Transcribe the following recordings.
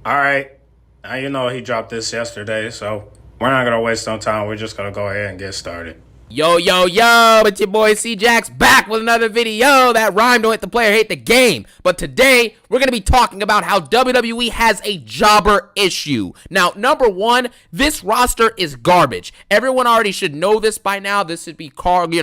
All right. Now you know he dropped this yesterday, so we're not gonna waste no time. We're just gonna go ahead and get started. Yo, yo, yo, it's your boy CJAX back with another video. That rhyme don't hit the player, hate the game. But today, we're going to be talking about how WWE has a jobber issue. Now, number one, this roster is garbage. Everyone already should know this by now. This should be cold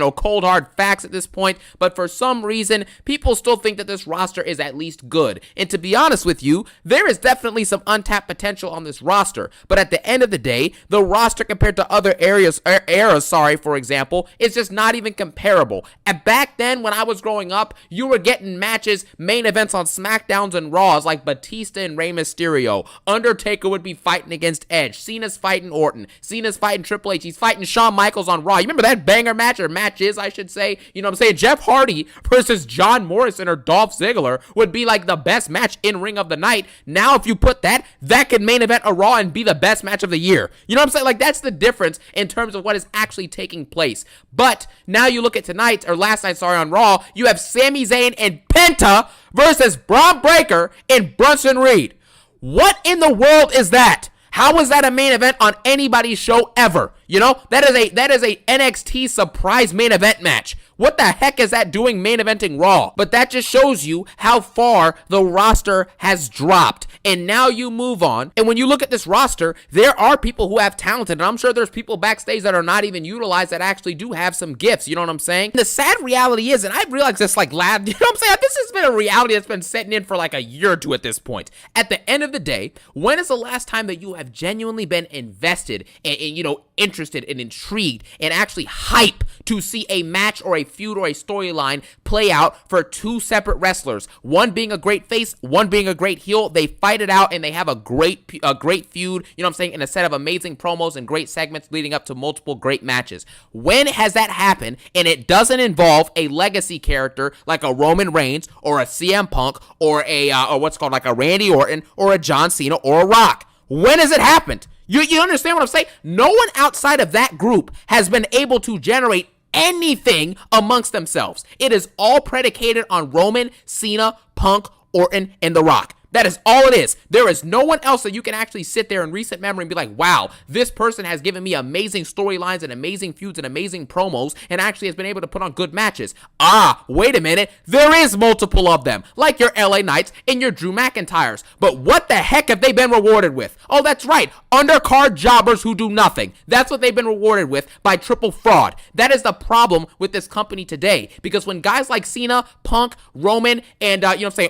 hard facts at this point. But for some reason, people still think that this roster is at least good. And to be honest with you, there is definitely some untapped potential on this roster. But at the end of the day, the roster compared to other eras, for example, it's just not even comparable. And back then, when I was growing up, you were getting matches, main events on SmackDowns and Raws like Batista and Rey Mysterio. Undertaker would be fighting against Edge. Cena's fighting Orton. Cena's fighting Triple H. He's fighting Shawn Michaels on Raw. You remember that banger match, or matches, I should say? You know what I'm saying? Jeff Hardy versus John Morrison or Dolph Ziggler would be like the best match in Ring of the Night. Now, if you put that could main event a Raw and be the best match of the year. You know what I'm saying? Like, that's the difference in terms of what is actually taking place. But now you look at last night, on Raw, you have Sami Zayn and Penta versus Braun Breaker and Bronson Reed. What in the world is that? How is that a main event on anybody's show ever? You know, that is a NXT surprise main event match. What the heck is that doing main eventing Raw? But that just shows you how far the roster has dropped. And now you move on. And when you look at this roster, there are people who have talent. And I'm sure there's people backstage that are not even utilized that actually do have some gifts. You know what I'm saying? The sad reality is, and I've realized this you know what I'm saying? This has been a reality that's been setting in for like a year or two at this point. At the end of the day, when is the last time that you have genuinely been invested and interested and intrigued and actually hype to see a match or a feud or a storyline play out for two separate wrestlers, one being a great face, one being a great heel? They fight it out and they have a great feud, you know what I'm saying, in a set of amazing promos and great segments leading up to multiple great matches. When has that happened and it doesn't involve a legacy character like a Roman Reigns or a CM Punk or like a Randy Orton or a John Cena or a Rock? When has it happened? You understand what I'm saying? No one outside of that group has been able to generate anything amongst themselves. It is all predicated on Roman, Cena, Punk, Orton, and The Rock. That is all it is. There is no one else that you can actually sit there in recent memory and be like, wow, this person has given me amazing storylines and amazing feuds and amazing promos and actually has been able to put on good matches. Ah, wait a minute. There is multiple of them, like your LA Knights and your Drew McIntyres. But what the heck have they been rewarded with? Oh, that's right. Undercard jobbers who do nothing. That's what they've been rewarded with by triple fraud. That is the problem with this company today. Because when guys like Cena, Punk, Roman, and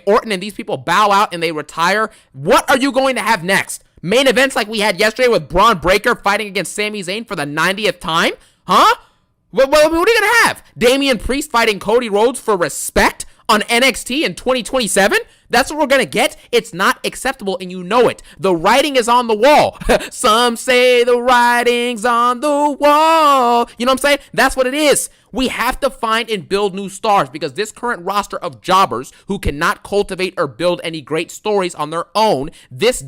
Orton and these people bow out and they retire, what are you going to have next? Main events like we had yesterday with Braun Breaker fighting against Sami Zayn for the 90th time? Huh? What are you going to have? Damian Priest fighting Cody Rhodes for respect on NXT in 2027? That's what we're going to get? It's not acceptable, and you know it. The writing is on the wall. Some say the writing's on the wall. You know what I'm saying? That's what it is. We have to find and build new stars because this current roster of jobbers who cannot cultivate or build any great stories on their own, this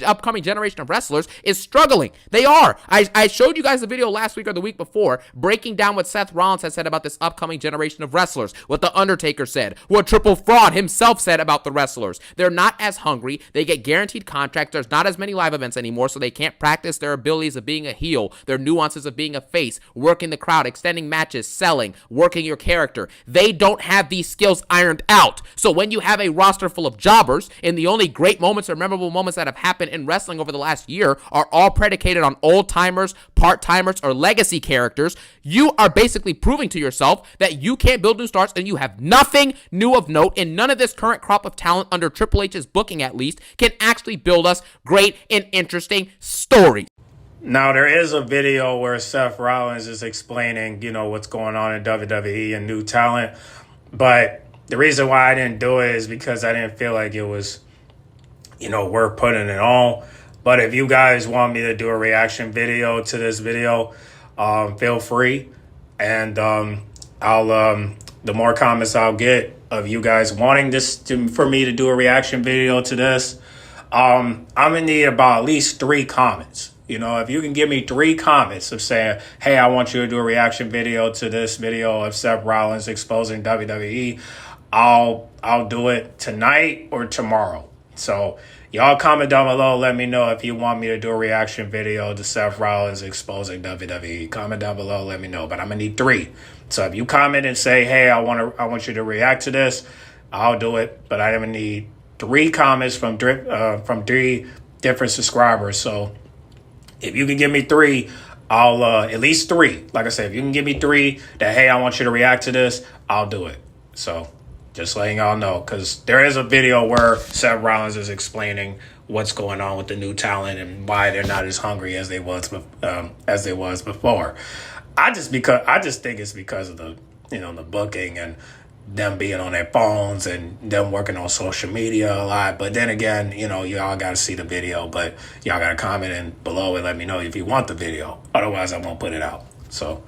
upcoming generation of wrestlers is struggling. They are. I showed you guys a video last week or the week before breaking down what Seth Rollins has said about this upcoming generation of wrestlers, what The Undertaker said, what Triple Fraud himself said about the wrestlers. They're not as hungry. They get guaranteed contracts. There's not as many live events anymore, so they can't practice their abilities of being a heel, their nuances of being a face, working the crowd, extending matches, selling, working your character. They don't have these skills ironed out. So when you have a roster full of jobbers and the only great moments or memorable moments that have happened in wrestling over the last year are all predicated on old-timers, part-timers, or legacy characters, you are basically proving to yourself that you can't build new stars and you have nothing new of note, and none of this current crop of talent under Triple H's booking at least can actually build us great and interesting stories. Now, there is a video where Seth Rollins is explaining, what's going on in WWE and new talent. But the reason why I didn't do it is because I didn't feel like it was, worth putting it on. But if you guys want me to do a reaction video to this video, feel free. And the more comments I'll get of you guys wanting for me to do a reaction video to this, I'm going to need about at least 3 comments. If you can give me 3 comments of saying, hey, I want you to do a reaction video to this video of Seth Rollins exposing WWE, I'll do it tonight or tomorrow. So Y'all comment down below. Let me know if you want me to do a reaction video to Seth Rollins exposing WWE. Comment down below. Let me know. But I'm gonna need 3. So if you comment and say, "Hey, I want you to react to this," I'll do it. But I'm gonna need 3 comments from 3 different subscribers. So if you can give me 3, I'll at least 3. Like I said, if you can give me 3 that, "Hey, I want you to react to this," I'll do it. So just letting y'all know, because there is a video where Seth Rollins is explaining what's going on with the new talent and why they're not as hungry as they was before. I just think it's because of the the booking and them being on their phones and them working on social media a lot. But then again, y'all got to see the video, but y'all got to comment in below and let me know if you want the video. Otherwise, I won't put it out. So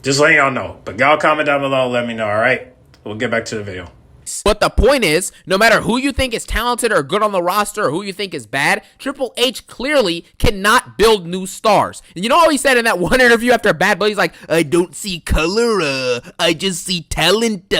just letting y'all know. But y'all comment down below, let me know, all right? We'll get back to the video. But the point is, no matter who you think is talented or good on the roster or who you think is bad, Triple H clearly cannot build new stars. And you know how he said in that one interview after Bad Blood, he's like, "I don't see color, I just see talent."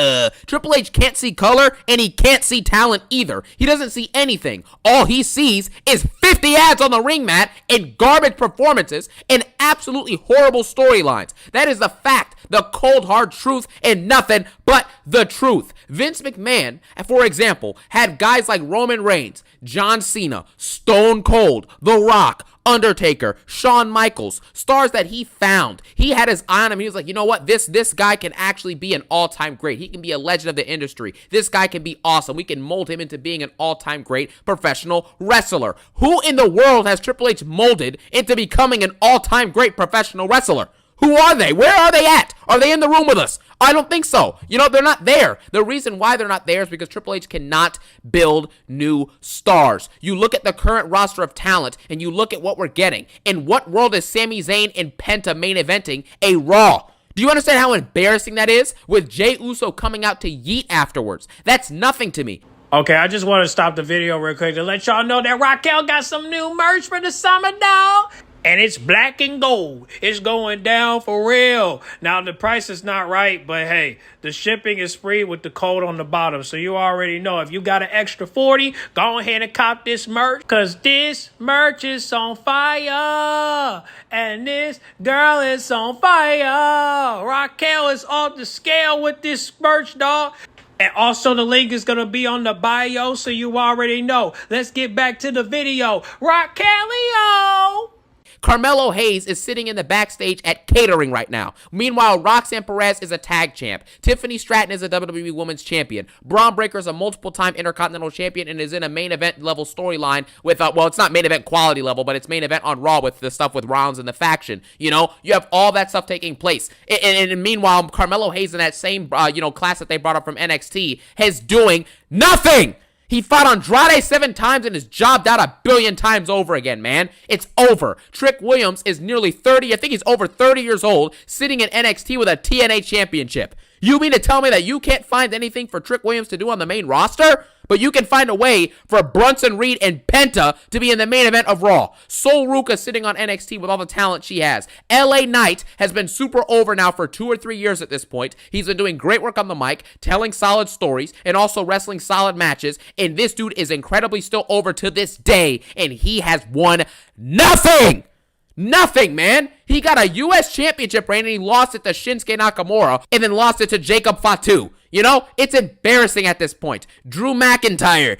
Triple H can't see color, and he can't see talent either. He doesn't see anything. All he sees is 50 ads on the ring mat and garbage performances and absolutely horrible storylines. That is the fact, the cold hard truth, and nothing but the truth. Vince McMahon, for example, had guys like Roman Reigns, John Cena, Stone Cold, The Rock, Undertaker, Shawn Michaels, stars that he found. He had his eye on him. He was like, you know what? This guy can actually be an all-time great. He can be a legend of the industry. This guy can be awesome. We can mold him into being an all-time great professional wrestler. Who in the world has Triple H molded into becoming an all-time great professional wrestler? Who are they? Where are they at? Are they in the room with us? I don't think so. They're not there. The reason why they're not there is because Triple H cannot build new stars. You look at the current roster of talent, and you look at what we're getting. In what world is Sami Zayn and Penta main eventing a Raw? Do you understand how embarrassing that is? With Jey Uso coming out to yeet afterwards. That's nothing to me. Okay, I just want to stop the video real quick to let y'all know that Raquel got some new merch for the summer, dog. And it's black and gold. It's going down for real. Now, the price is not right, but hey, the shipping is free with the code on the bottom. So you already know, if you got an extra 40, go ahead and cop this merch, because this merch is on fire. And this girl is on fire. Raquel is off the scale with this merch, dog. And also the link is going to be on the bio, so you already know. Let's get back to the video. Raquelio! Carmelo Hayes is sitting in the backstage at catering right now. Meanwhile, Roxanne Perez is a tag champ. Tiffany Stratton is a WWE Women's Champion. Braun Breaker is a multiple-time Intercontinental Champion and is in a main event level storyline with, well, it's not main event quality level, but it's main event on Raw with the stuff with Rollins and the faction. You have all that stuff taking place. And meanwhile, Carmelo Hayes in that same, class that they brought up from NXT is doing nothing. He fought Andrade 7 times and is jobbed out 1 billion times over again, man. It's over. Trick Williams is nearly 30. I think he's over 30 years old, sitting in NXT with a TNA championship. You mean to tell me that you can't find anything for Trick Williams to do on the main roster? But you can find a way for Brunson Reed and Penta to be in the main event of Raw. Sol Ruka sitting on NXT with all the talent she has. LA Knight has been super over now for 2 or 3 years at this point. He's been doing great work on the mic, telling solid stories, and also wrestling solid matches. And this dude is incredibly still over to this day, and he has won nothing. Nothing, man. He got a U.S. championship reign and he lost it to Shinsuke Nakamura and then lost it to Jacob Fatu. It's embarrassing at this point. Drew McIntyre,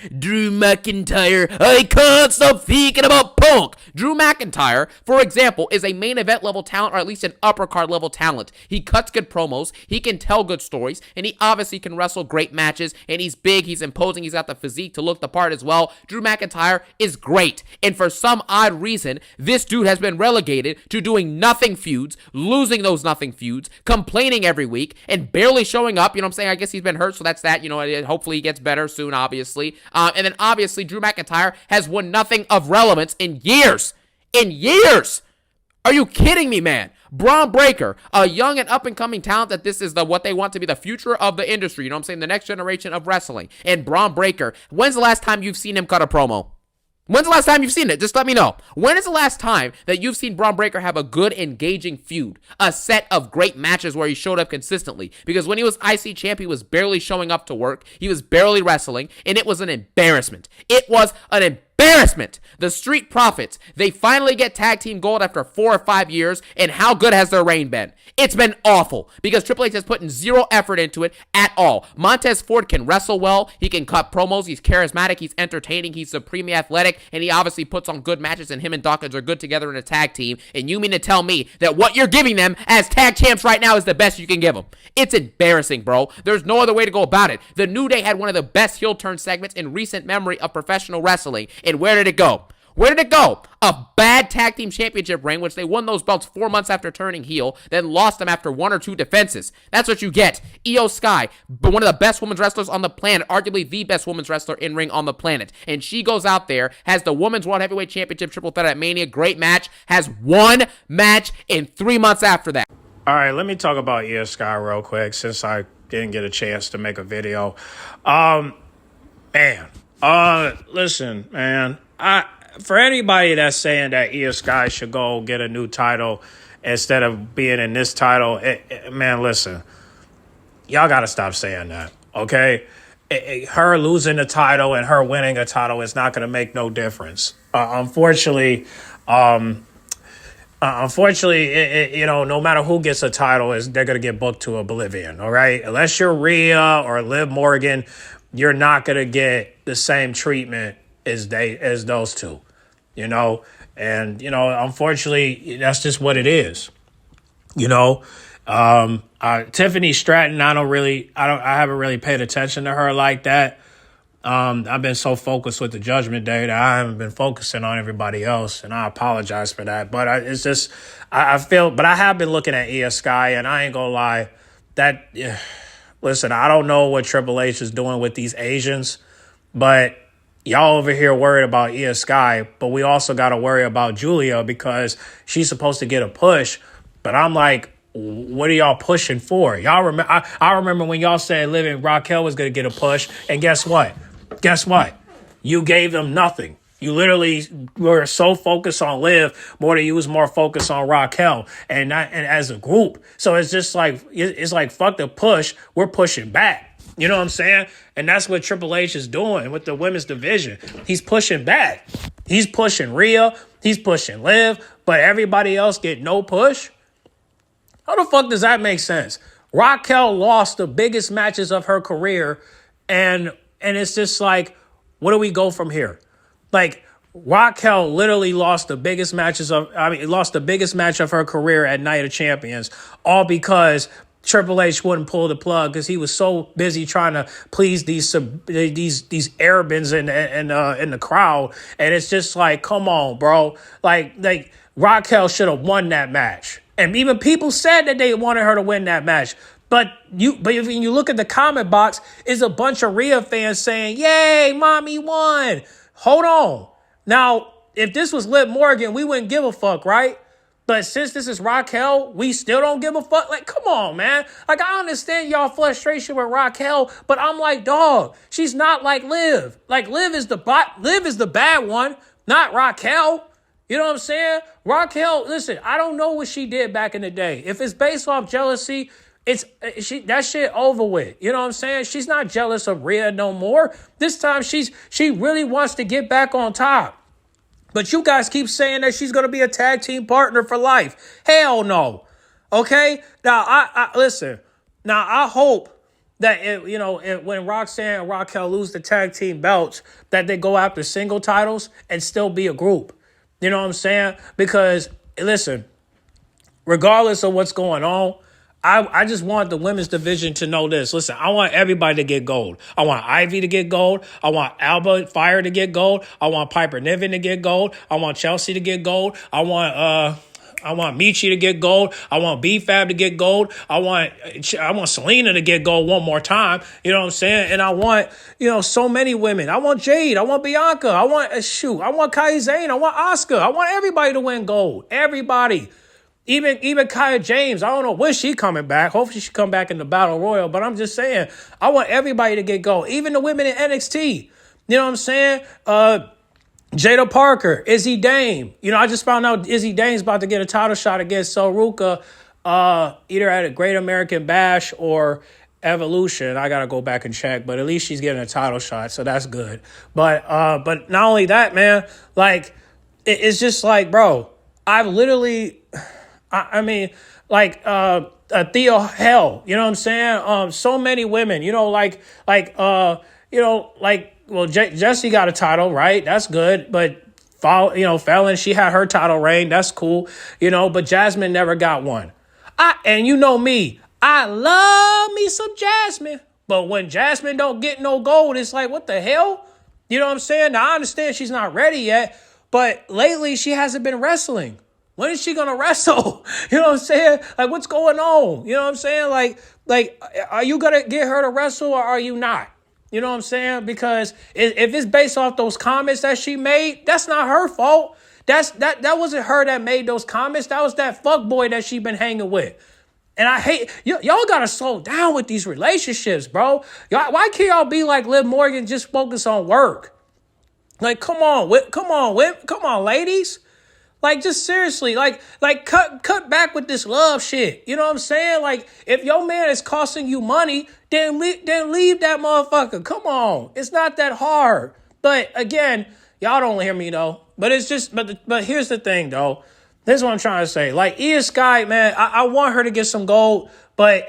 I can't stop thinking about Punk. Drew McIntyre, for example, is a main event level talent, or at least an upper card level talent. He cuts good promos, he can tell good stories, and he obviously can wrestle great matches, and he's big, he's imposing, he's got the physique to look the part as well. Drew McIntyre is great, and for some odd reason, this dude has been relegated to doing nothing feuds, losing those nothing feuds, complaining every week, and barely showing up. I guess he's been hurt, so that's that. Hopefully he gets better soon, obviously. And then obviously Drew McIntyre has won nothing of relevance in years. In years! Are you kidding me, man? Braun Breaker, a young and up-and-coming talent that this is what they want to be the future of the industry. The next generation of wrestling. And Braun Breaker, when's the last time you've seen him cut a promo? When's the last time you've seen it? Just let me know. When is the last time that you've seen Braun Breaker have a good, engaging feud? A set of great matches where he showed up consistently? Because when he was IC champ, he was barely showing up to work. He was barely wrestling, and it was an embarrassment. It was an embarrassment. The Street Profits, they finally get tag team gold after 4 or 5 years, and how good has their reign been? It's been awful because Triple H has put in zero effort into it at all. Montez Ford can wrestle well, he can cut promos, he's charismatic, he's entertaining, he's supremely athletic, and he obviously puts on good matches, and him and Dawkins are good together in a tag team. And you mean to tell me that what you're giving them as tag champs right now is the best you can give them? It's embarrassing, bro. There's no other way to go about it. The New Day had one of the best heel turn segments in recent memory of professional wrestling, and where did it go? Where did it go? A bad tag team championship reign, which they won those belts 4 months after turning heel, then lost them after 1 or 2 defenses. That's what you get. Io Sky, one of the best women's wrestlers on the planet, arguably the best women's wrestler in ring on the planet. And she goes out there, has the Women's World Heavyweight Championship triple threat at Mania, great match, has 1 match in 3 months after that. All right, let me talk about Io Sky real quick since I didn't get a chance to make a video. Listen, man, for anybody that's saying that Io Sky should go get a new title instead of being in this title, man, listen, y'all got to stop saying that, okay? Her losing the title and her winning a title is not going to make no difference. Unfortunately, no matter who gets a title, they're going to get booked to oblivion, all right? Unless you're Rhea or Liv Morgan, you're not going to get the same treatment as those two, unfortunately, that's just what it is. Tiffany Stratton, I haven't really paid attention to her like that. I've been so focused with the Judgment Day that I haven't been focusing on everybody else, and I apologize for that. But I have been looking at Io Sky, and I ain't gonna lie, listen, I don't know what Triple H is doing with these Asians, but y'all over here worried about Io Sky, but we also got to worry about Julia because she's supposed to get a push. But I'm like, what are y'all pushing for? Y'all remember? I remember when y'all said Liv and Raquel was going to get a push, and guess what? You gave them nothing. You literally were so focused on Liv more than you was more focused on Raquel and as a group. So it's just like, it's like, fuck the push. We're pushing back. You know what I'm saying? And that's what Triple H is doing with the women's division. He's pushing back. He's pushing Rhea. He's pushing Liv. But everybody else get no push? How the fuck does that make sense? Raquel lost the biggest matches of her career. And it's just like, where do we go from here? Like, Raquel literally lost the biggest match of her career at Night of Champions, all because Triple H wouldn't pull the plug because he was so busy trying to please these Arabans in the crowd. And it's just like, come on, bro. Like Raquel should have won that match. And even people said that they wanted her to win that match. But when you look at the comment box, it's a bunch of Rhea fans saying, yay, mommy won. Hold on. Now, if this was Liv Morgan, we wouldn't give a fuck, right? But since this is Raquel, we still don't give a fuck. Like, come on, man. Like, I understand y'all frustration with Raquel, but I'm like, dog, she's not like Liv. Like, Liv is the bad one, not Raquel. You know what I'm saying? Raquel, listen, I don't know what she did back in the day. If it's based off jealousy, that shit over with. You know what I'm saying? She's not jealous of Rhea no more. This time she really wants to get back on top. But you guys keep saying that she's going to be a tag team partner for life. Hell no. Okay? Now, I listen. Now, I hope that, when Roxanne and Raquel lose the tag team belts, that they go after single titles and still be a group. You know what I'm saying? Because, listen, regardless of what's going on, I just want the women's division to know this. Listen, I want everybody to get gold. I want Ivy to get gold. I want Alba Fire to get gold. I want Piper Niven to get gold. I want Chelsea to get gold. I want Michi to get gold. I want B-Fab to get gold. I want Selena to get gold one more time. You know what I'm saying? And I want, so many women. I want Jade. I want Bianca. I want Kairi Sane. I want Asuka. I want everybody to win gold. Everybody. Even Kaya James, I don't know when she coming back. Hopefully she come back in the Battle Royal. But I'm just saying, I want everybody to get gold. Even the women in NXT. You know what I'm saying? Jada Parker, Izzy Dame. I just found out Izzy Dame's about to get a title shot against Soruka, either at a Great American Bash or Evolution. I gotta go back and check, but at least she's getting a title shot, so that's good. But not only that, man, like it's just like, bro, I've literally, I mean, like Theo Hell, you know what I'm saying? So many women, well, Jessie got a title, right? That's good, but Fallon, she had her title reign, that's cool, but Jasmine never got one. And you know me, I love me some Jasmine. But when Jasmine don't get no gold, it's like, what the hell? You know what I'm saying? Now, I understand she's not ready yet, but lately she hasn't been wrestling. When is she going to wrestle? You know what I'm saying? Like, what's going on? You know what I'm saying? Like, are you going to get her to wrestle or are you not? You know what I'm saying? Because if it's based off those comments that she made, that's not her fault. That wasn't her that made those comments. That was that fuckboy that she been hanging with. And I hate y'all gotta slow down with these relationships, bro. Why can't y'all be like Liv Morgan, just focus on work? Like, come on, ladies. Like, just seriously, like cut back with this love shit. You know what I'm saying? Like, if your man is costing you money, then leave that motherfucker. Come on, it's not that hard. But again, y'all don't hear me though. But it's just, but here's the thing though. This is what I'm trying to say. Like, Io Sky, man, I want her to get some gold, but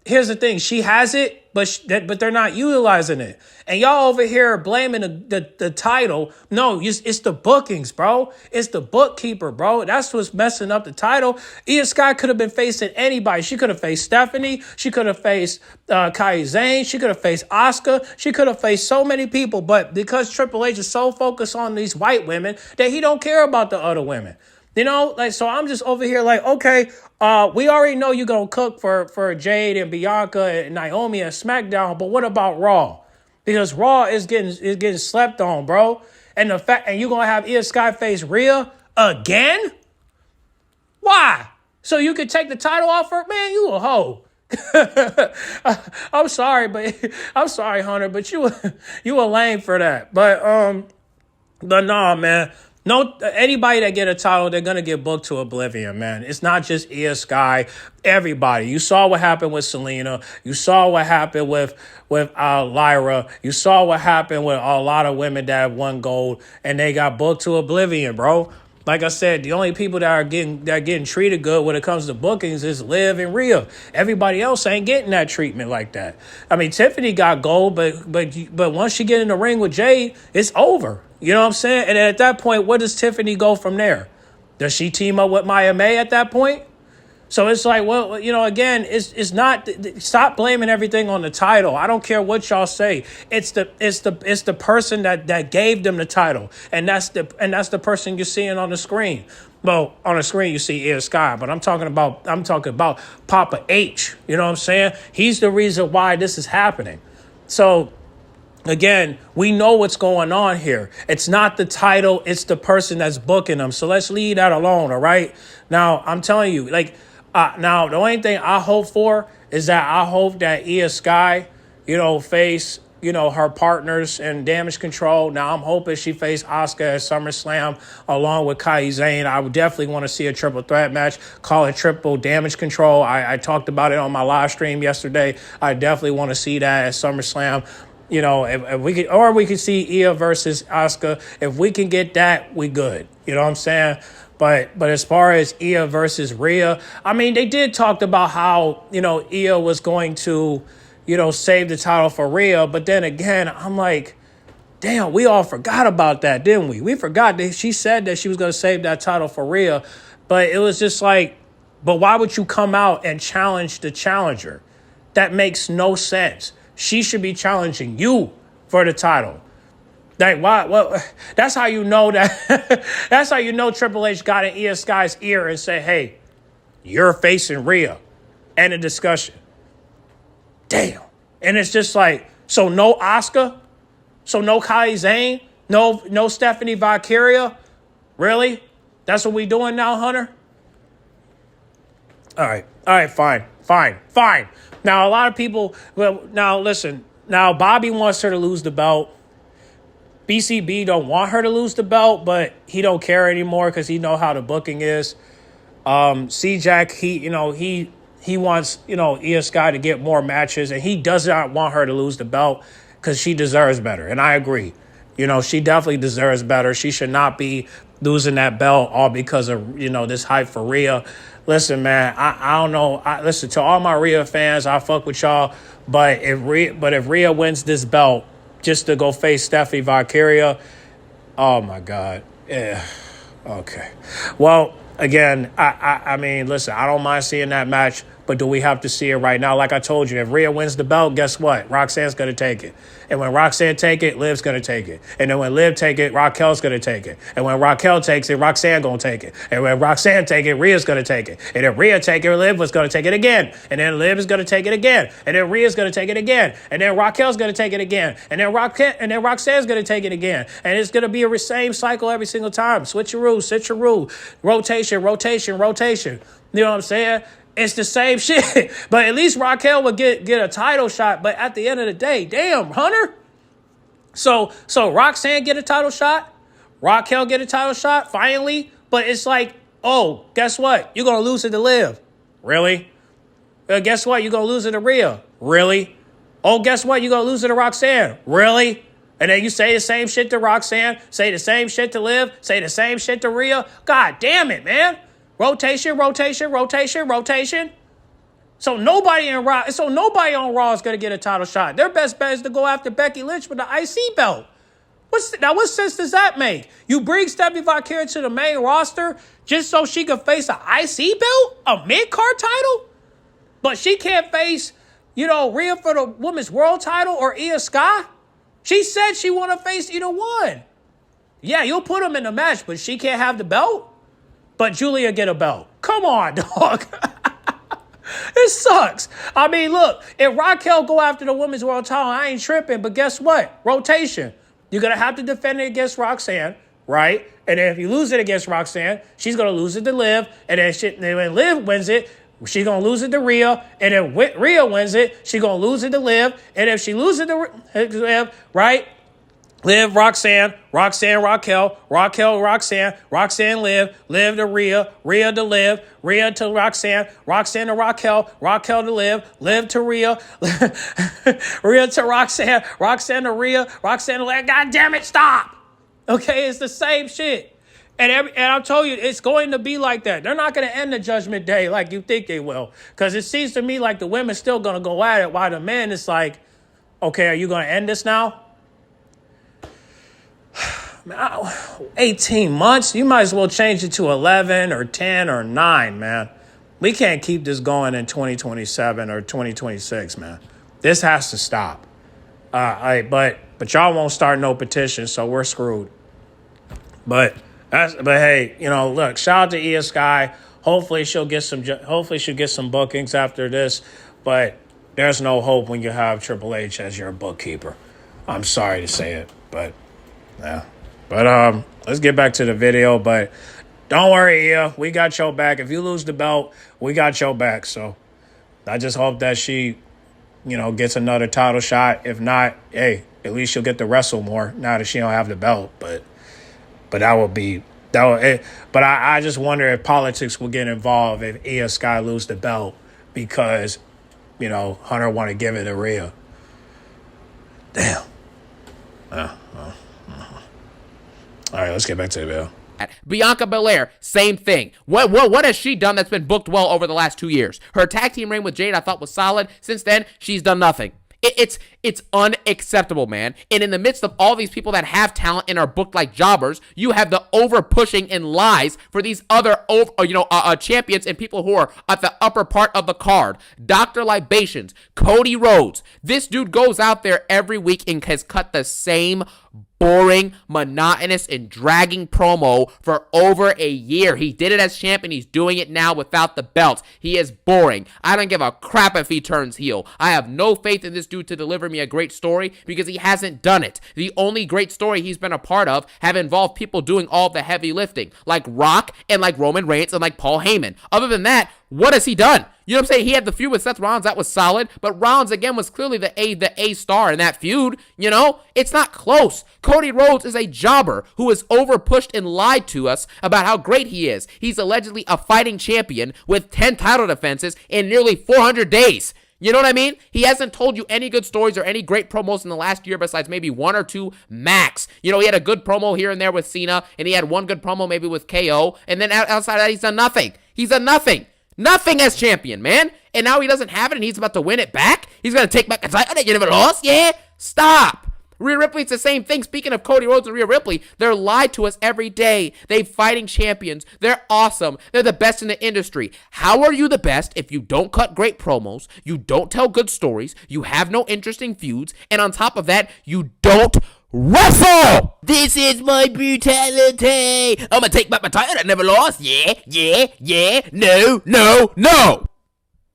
here's the thing. She has it, but they're not utilizing it. And y'all over here blaming the title. No, it's the bookings, bro. It's the bookkeeper, bro. That's what's messing up the title. Io Sky could have been facing anybody. She could have faced Stephanie. She could have faced Kairi Sane. She could have faced Asuka. She could have faced so many people. But because Triple H is so focused on these white women that he don't care about the other women. So I'm just over here like, okay, we already know you're going to cook for Jade and Bianca and Naomi and SmackDown, but what about Raw? Because Raw is getting slept on, bro. And you're going to have Io Sky face Rhea again? Why? So you could take the title off her? Man, you a hoe. I'm sorry, Hunter, but you a lame for that. But nah, man. No, anybody that get a title, they're gonna get booked to oblivion, man. It's not just Io Sky. Everybody. You saw what happened with Selena. You saw what happened with Lyra. You saw what happened with a lot of women that won gold and they got booked to oblivion, bro. Like I said, the only people that are getting treated good when it comes to bookings is Liv and Rhea. Everybody else ain't getting that treatment like that. I mean, Tiffany got gold, but once she get in the ring with Jade, it's over. You know what I'm saying? And at that point, where does Tiffany go from there? Does she team up with Maya May at that point? So it's like, well, again, it's not. Stop blaming everything on the title. I don't care what y'all say. It's the person that gave them the title, and that's the person you're seeing on the screen. Well, on the screen you see Io Sky, but I'm talking about Papa H. You know what I'm saying? He's the reason why this is happening. So again, we know what's going on here. It's not the title, it's the person that's booking them. So let's leave that alone, all right? Now, I'm telling you, now the only thing I hope for is that I hope that Io Sky, face, her partners in Damage Control. Now, I'm hoping she face Asuka at SummerSlam along with Kairi Sane. I would definitely want to see a triple threat match, call it Triple Damage Control. I talked about it on my live stream yesterday. I definitely want to see that at SummerSlam. If we could see Io versus Asuka. If we can get that, we good. You know what I'm saying? But as far as Io versus Rhea, I mean, they did talk about how, Io was going to, save the title for Rhea. But then again, I'm like, damn, we all forgot about that, didn't we? We forgot that she said that she was going to save that title for Rhea. But it was just like, but why would you come out and challenge the challenger? That makes no sense. She should be challenging you for the title. Like, why? Well, that's how you know that. That's how you know Triple H got in Io Sky's ear and said, "Hey, you're facing Rhea," and a discussion. Damn, and it's just like, so no Asuka, so no Kairi Sane, no Stephanie Valkyria, really? That's what we doing now, Hunter? All right, fine. Now, a lot of people, now listen, now Bobby wants her to lose the belt. BCB don't want her to lose the belt, but he don't care anymore because he know how the booking is. CJAX, he wants, Io Sky to get more matches, and he does not want her to lose the belt because she deserves better. And I agree. She definitely deserves better. She should not be losing that belt all because of, this hype for Rhea. Listen, man, I don't know. Listen, to all my Rhea fans, I fuck with y'all. But if Rhea wins this belt just to go face Stephanie Valkyria, oh, my God. Yeah. Okay. Well, again, I mean, listen, I don't mind seeing that match, but do we have to see it right now? Like I told you, if Rhea wins the belt, guess what? Roxanne's going to take it. And when Roxanne take it, Liv's going to take it. And then when Liv take it, Raquel's going to take it. And when Raquel takes it, Roxanne going to take it. And when Roxanne take it, Rhea's going to take it. And if Rhea take it, Liv was going to take it again. And then Liv is going to take it again. And then Rhea's going to take it again. And then Raquel's going to take it again. And then Roxanne's going to take it again. And it's going to be a same cycle every single time. Switcheroo. Rotation. You know what I'm saying? It's the same shit. But at least Raquel would get a title shot. But at the end of the day, damn, Hunter. So Roxanne get a title shot. Raquel get a title shot, finally. But it's like, oh, guess what? You're going to lose it to Liv. Really? Guess what? You're going to lose it to Rhea. Really? Oh, guess what? You're going to lose it to Roxanne. Really? And then you say the same shit to Roxanne, say the same shit to Liv, say the same shit to Rhea. God damn it, man. Rotation. So nobody on Raw is going to get a title shot. Their best bet is to go after Becky Lynch with the IC belt. What sense does that make? You bring Stephanie Valkyria to the main roster just so she can face an IC belt? A mid-card title? But she can't face, Rhea for the women's world title or Io Sky? She said she want to face either one. Yeah, you'll put them in the match, but she can't have the belt? But Julia get a belt. Come on, dog. It sucks. I mean, look, if Raquel go after the women's world title, I ain't tripping. But guess what? Rotation. You're going to have to defend it against Roxanne, right? And then if you lose it against Roxanne, she's going to lose it to Liv. And then when Liv wins it, she's going to lose it to Rhea. And then when Rhea wins it, she's going to lose it to Liv. And if she loses to Liv, right? Liv, Roxanne, Raquel, Roxanne, Liv to Rhea, Rhea to Liv, Rhea to Roxanne to Raquel to Liv to Rhea, Rhea to Roxanne to Rhea, Roxanne to Liv. God damn it, stop. Okay, it's the same shit. And I told you, it's going to be like that. They're not going to end the Judgment Day like you think they will. Because it seems to me like the women's still going to go at it while the men is like, okay, are you going to end this now? 18 months? You might as well change it to 11 or 10 or 9, man. We can't keep this going in 2027 or 2026, man. This has to stop. But y'all won't start no petition, so we're screwed. But hey, look, shout out to Io Sky. Hopefully she'll get some bookings after this. But there's no hope when you have Triple H as your bookkeeper. I'm sorry to say it, but yeah. But let's get back to the video. But don't worry, Io, we got your back. If you lose the belt, we got your back. So I just hope that she, gets another title shot. If not, hey, at least she'll get to wrestle more now that she don't have the belt. But But I just wonder if politics will get involved if Io Sky lose the belt because, Hunter want to give it to Rhea. Damn. All right, let's get back to the video. Bianca Belair, same thing. What has she done that's been booked well over the last 2 years? Her tag team reign with Jade I thought was solid. Since then, she's done nothing. It's unacceptable, man. And in the midst of all these people that have talent and are booked like jobbers, you have the over pushing and lies for these other champions and people who are at the upper part of the card. Dr. Libations, Cody Rhodes. This dude goes out there every week and has cut the same boring, monotonous, and dragging promo for over a year. He did it as champion. He's doing it now without the belt. He is boring. I don't give a crap if he turns heel. I have no faith in this dude to deliver me a great story because he hasn't done it. The only great story he's been a part of have involved people doing all the heavy lifting, like Rock and like Roman Reigns and like Paul Heyman. Other than that, what has he done? You know what I'm saying? He had the feud with Seth Rollins. That was solid. But Rollins, again, was clearly the A star in that feud. You know? It's not close. Cody Rhodes is a jobber who is overpushed and lied to us about how great he is. He's allegedly a fighting champion with 10 title defenses in nearly 400 days. You know what I mean? He hasn't told you any good stories or any great promos in the last year besides maybe one or two max. You know, he had a good promo here and there with Cena, and he had one good promo maybe with KO, and then outside of that, he's done nothing. He's done nothing. Nothing as champion, man. And now he doesn't have it, and he's about to win it back? He's going to take back the title that you never lost? Yeah? Stop. Rhea Ripley, it's the same thing. Speaking of Cody Rhodes and Rhea Ripley, they're lied to us every day. They're fighting champions. They're awesome. They're the best in the industry. How are you the best if you don't cut great promos, you don't tell good stories, you have no interesting feuds, and on top of that, you don't wrestle? This is my brutality. I'm gonna take back my title that never lost. Yeah. No.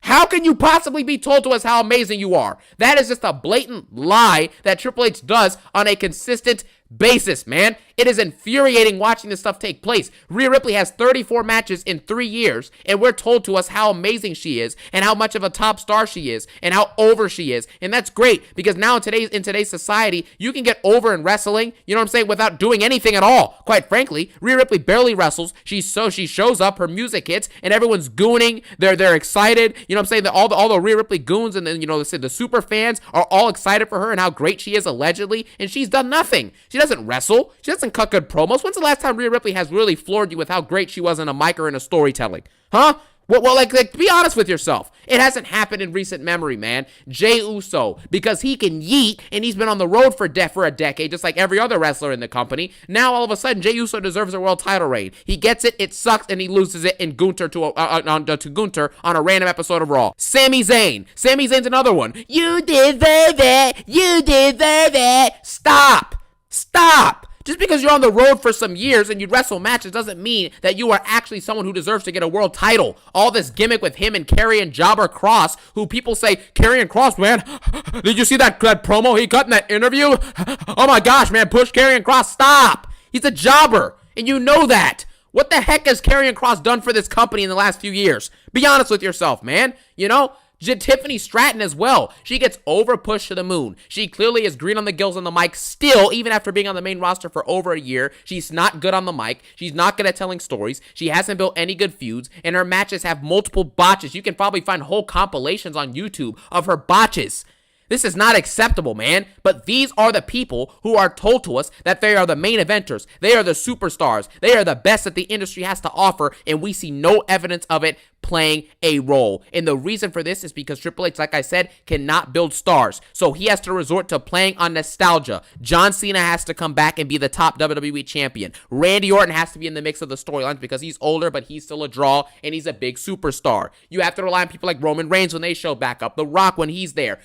How can you possibly be told to us how amazing you are? That is just a blatant lie that Triple H does on a consistent basis, man. It is infuriating watching this stuff take place. Rhea Ripley has 34 matches in 3 years, and we're told to us how amazing she is, and how much of a top star she is, and how over she is. And that's great, because now in today's society, you can get over in wrestling, you know what I'm saying, without doing anything at all. Quite frankly, Rhea Ripley barely wrestles. She shows up, her music hits, and everyone's gooning. They're excited. You know what I'm saying? All the Rhea Ripley goons and then, you know, the super fans are all excited for her and how great she is allegedly, and she's done nothing. She doesn't wrestle. She doesn't cut good promos. When's the last time Rhea Ripley has really floored you with how great she was in a mic or in a storytelling? Huh? Well, be honest with yourself. It hasn't happened in recent memory, man. Jey Uso, because he can yeet, and he's been on the road for a decade, just like every other wrestler in the company. Now, all of a sudden, Jey Uso deserves a world title reign. He gets it, it sucks, and he loses it in Gunther to Gunther on a random episode of Raw. Sami Zayn. Sami Zayn's another one. You deserve it. You deserve it. Stop. Just because you're on the road for some years and you wrestle matches doesn't mean that you are actually someone who deserves to get a world title. All this gimmick with him and Karrion Jobber Kross, who people say, Karrion Kross, man, did you see that promo he cut in that interview? Oh my gosh, man, push Karrion Kross, stop. He's a jobber, and you know that. What the heck has Karrion Kross done for this company in the last few years? Be honest with yourself, man. You know? Tiffany Stratton as well. She gets over-pushed to the moon. She clearly is green on the gills on the mic still, even after being on the main roster for over a year. She's not good on the mic. She's not good at telling stories. She hasn't built any good feuds, and her matches have multiple botches. You can probably find whole compilations on YouTube of her botches. This is not acceptable, man. But these are the people who are told to us that they are the main eventers. They are the superstars. They are the best that the industry has to offer, and we see no evidence of it playing a role. And the reason for this is because Triple H, like I said, cannot build stars. So he has to resort to playing on nostalgia. John Cena has to come back and be the top WWE champion. Randy Orton has to be in the mix of the storylines because he's older, but he's still a draw, and he's a big superstar. You have to rely on people like Roman Reigns when they show back up. The Rock when he's there.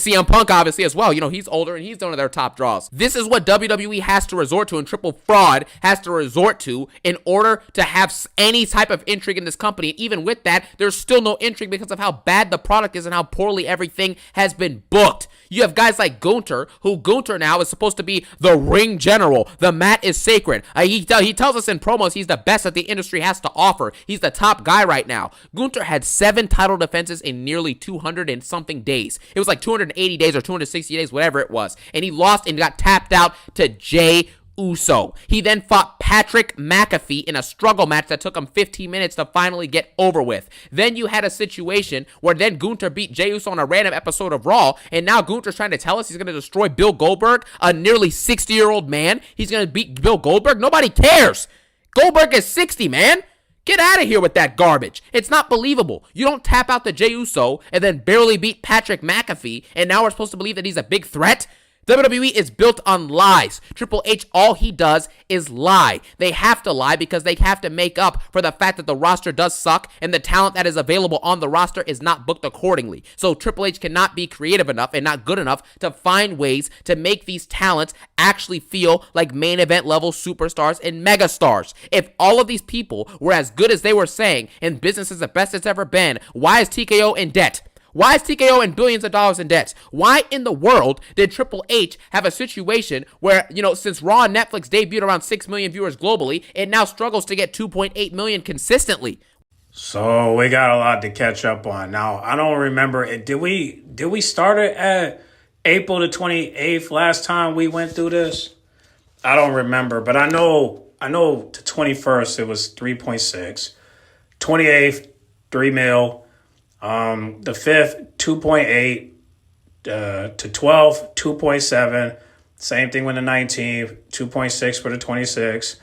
CM Punk, obviously, as well. You know, he's older, and he's one of their top draws. This is what WWE has to resort to, and Triple Fraud has to resort to in order to have any type of intrigue in this company. And even with that, there's still no intrigue because of how bad the product is and how poorly everything has been booked. You have guys like Gunther, who Gunther now is supposed to be the ring general. The mat is sacred. He tells us in promos he's the best that the industry has to offer. He's the top guy right now. Gunther had 7 title defenses in nearly 200 and something days. It was like 280 days or 260 days, whatever it was. And he lost and got tapped out to Jey Uso. He then fought Patrick McAfee in a struggle match that took him 15 minutes to finally get over with. Then you had a situation where then Gunther beat Jey Uso on a random episode of Raw, and now Gunther's trying to tell us he's going to destroy Bill Goldberg, a nearly 60-year-old man. He's going to beat Bill Goldberg? Nobody cares. Goldberg is 60, man. Get out of here with that garbage. It's not believable. You don't tap out the Jey Uso and then barely beat Patrick McAfee, and now we're supposed to believe that he's a big threat? WWE is built on lies. Triple H, all he does is lie. They have to lie because they have to make up for the fact that the roster does suck and the talent that is available on the roster is not booked accordingly. So Triple H cannot be creative enough and not good enough to find ways to make these talents actually feel like main event level superstars and megastars. If all of these people were as good as they were saying and business is the best it's ever been, why is TKO in debt? Why is TKO in billions of dollars in debt? Why in the world did Triple H have a situation where, you know, since Raw and Netflix debuted around 6 million viewers globally, it now struggles to get 2.8 million consistently? So we got a lot to catch up on. Now I don't remember it. Did we start it at April the 28th last time we went through this? I don't remember, but I know the 21st it was 3.6. 28th 3 mil. The 5th 2.8 to 12 2.7. Same thing with the 19th 2.6 for the 26th.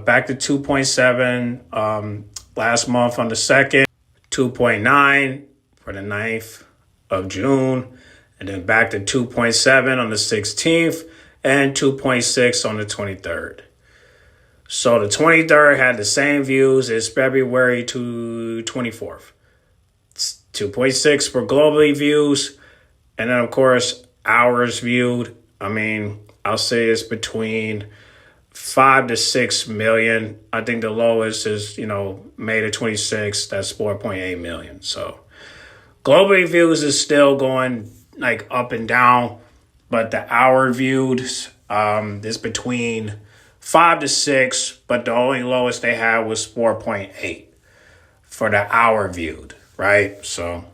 Back to 2.7 last month on the 2nd, 2.9 for the 9th of June, and then back to 2.7 on the 16th and 2.6 on the 23rd. So the 23rd had the same views as February to 24th. It's 2.6 for globally views, and then of course hours viewed. I mean, I'll say it's between 5 to 6 million. I think the lowest is, May the 26th. That's 4.8 million. So global views is still going like up and down, but the hour viewed is between 5 to 6, but the only lowest they had was 4.8 for the hour viewed, right? So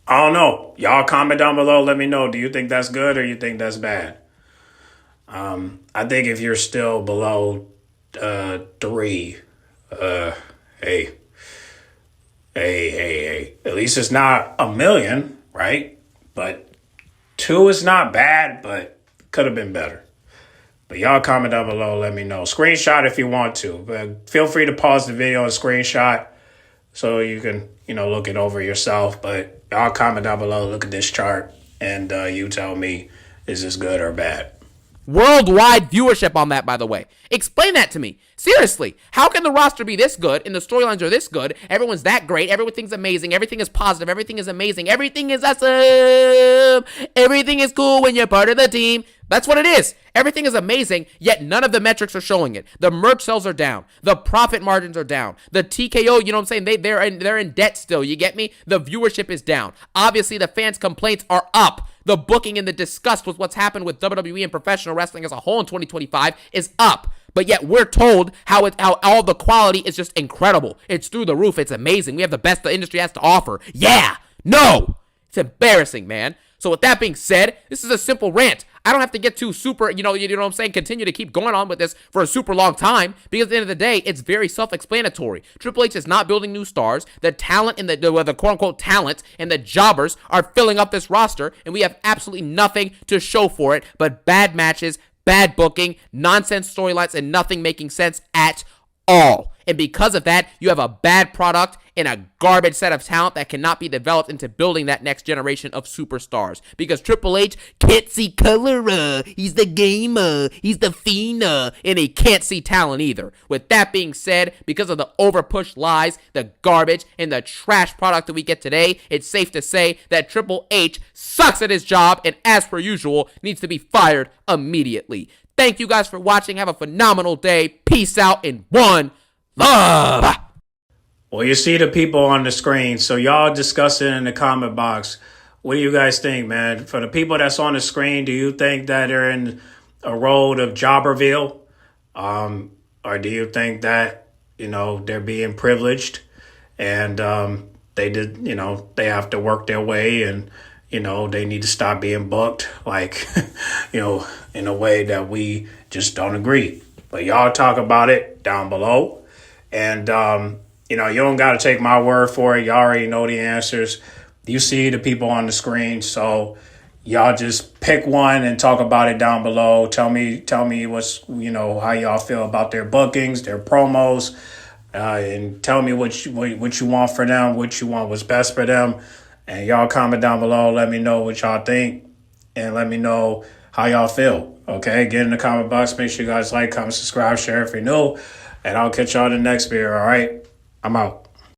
I don't know. Y'all comment down below. Let me know. Do you think that's good or you think that's bad? I think if you're still below 3, hey, at least it's not a million, right? But 2 is not bad, but could have been better. But y'all comment down below, let me know. Screenshot if you want to, but feel free to pause the video and screenshot so you can, look it over yourself. But y'all comment down below, look at this chart, and you tell me, is this good or bad? Worldwide viewership on that, by the way. Explain that to me. Seriously, how can the roster be this good and the storylines are this good? Everyone's that great. Everything's amazing. Everything is positive. Everything is amazing. Everything is awesome. Everything is cool when you're part of the team. That's what it is. Everything is amazing, yet none of the metrics are showing it. The merch sales are down. The profit margins are down. The TKO, you know what I'm saying? They're in debt still. You get me? The viewership is down. Obviously, the fans' complaints are up. The booking and the disgust with what's happened with WWE and professional wrestling as a whole in 2025 is up. But yet we're told how all the quality is just incredible. It's through the roof. It's amazing. We have the best the industry has to offer. Yeah. No. It's embarrassing, man. So with that being said, this is a simple rant. I don't have to get too super, you know what I'm saying, continue to keep going on with this for a super long time, because at the end of the day, it's very self-explanatory. Triple H is not building new stars. The talent and the quote-unquote talent and the jobbers are filling up this roster, and we have absolutely nothing to show for it but bad matches, bad booking, nonsense storylines, and nothing making sense at all. And because of that, you have a bad product and a garbage set of talent that cannot be developed into building that next generation of superstars. Because Triple H can't see color, he's the gamer, he's the fiend, and he can't see talent either. With that being said, because of the overpushed lies, the garbage, and the trash product that we get today, it's safe to say that Triple H sucks at his job and, as per usual, needs to be fired immediately. Thank you guys for watching. Have a phenomenal day. Peace out and one love. Well, you see the people on the screen, so y'all discuss it in the comment box. What do you guys think, man? For the people that's on the screen, do you think that they're in a road of Jobberville? Or do you think that, they're being privileged and they have to work their way and, they need to stop being booked, like, in a way that we just don't agree. But y'all talk about it down below. And, you don't got to take my word for it. Y'all already know the answers. You see the people on the screen. So y'all just pick one and talk about it down below. Tell me what's, how y'all feel about their bookings, their promos, and tell me what you want for them, what you want was best for them. And y'all comment down below. Let me know what y'all think and let me know how y'all feel. Okay, get in the comment box. Make sure you guys like, comment, subscribe, share if you're new. And I'll catch y'all in the next video, all right? I'm out.